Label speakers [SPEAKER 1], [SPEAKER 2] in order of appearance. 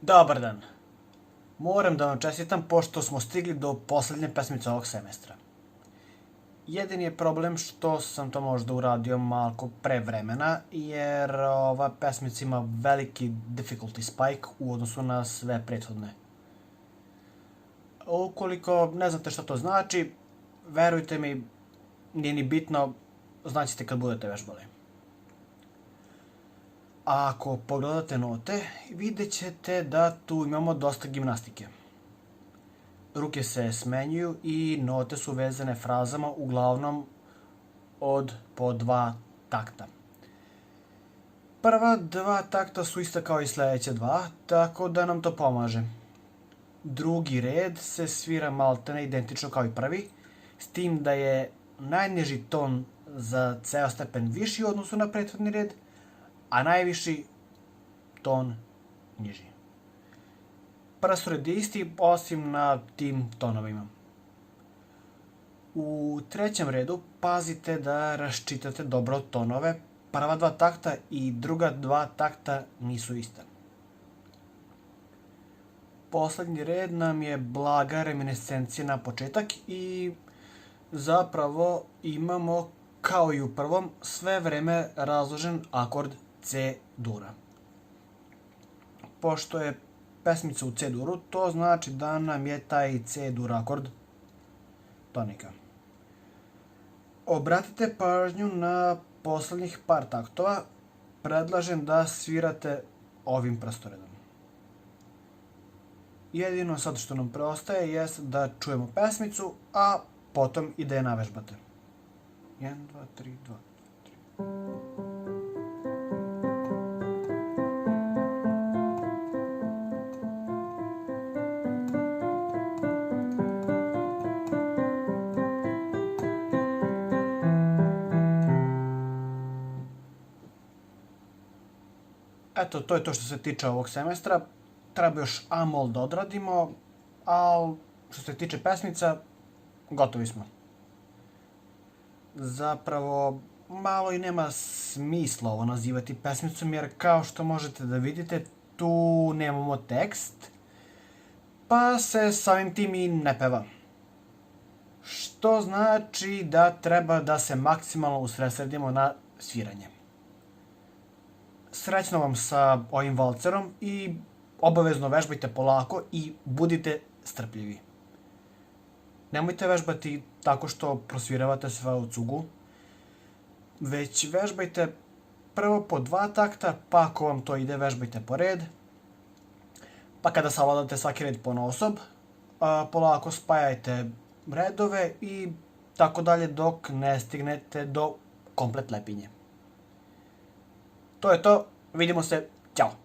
[SPEAKER 1] Dobar dan. Moram da vam čestitam pošto smo stigli do poslednje pesmice ovog semestra. Jedini je problem što sam to možda uradio malko pre vremena, jer ova pesmica ima veliki difficulty spike u odnosu na sve prethodne. Ukoliko ne znate šta to znači, verujte mi, nije ni bitno, znaćete kad budete vežbali. A ako pogledate note, vidjet ćete da tu imamo dosta gimnastike. Ruke se smenjuju i note su vezane frazama uglavnom od po 2 takta. Prva 2 takta su ista kao i sledeća 2, tako da nam to pomaže. Drugi red se svira maltene identično kao i prvi, s tim da je najniži ton za ceo stepen viši u odnosu na prethodni red, a najviši ton niži. Pravored je isti, osim na tim tonovima. U trećem redu pazite da raščitate dobro tonove. Prva 2 takta i druga 2 takta nisu ista. Poslednji red nam je blaga reminiscencija na početak i zapravo imamo, kao i u prvom, sve vreme razložen akord C-dura. Pošto je pesmica u C-duru, to znači da nam je taj C-dur akord tonika. Obratite pažnju na poslednjih par taktova, predlažem da svirate ovim prstoredom. Jedino sad što nam preostaje jest da čujemo pesmicu, a potom i da je navežbate. 1, 2, 3, 2, 3. Eto, to je to što se tiče ovog semestra. Treba još A-mol da odradimo, ali što se tiče pesmica, gotovi smo. Zapravo, malo i nema smisla ovo nazivati pesmicom, jer kao što možete da vidite, tu nemamo tekst, pa se samim tim i ne peva. Što znači da treba da se maksimalno usredsredimo na sviranje. Srećno vam sa ovim valcerom i obavezno vežbajte polako i budite strpljivi. Nemojte vežbati tako što prosviravate sve u cugu, već vežbajte prvo po 2 takta, pa ako vam to ide vežbajte po red, pa kada savladate svaki red ponaosob, polako spajajte redove i tako dalje dok ne stignete do komplet lepinje. To je to, vidimo se, ćao!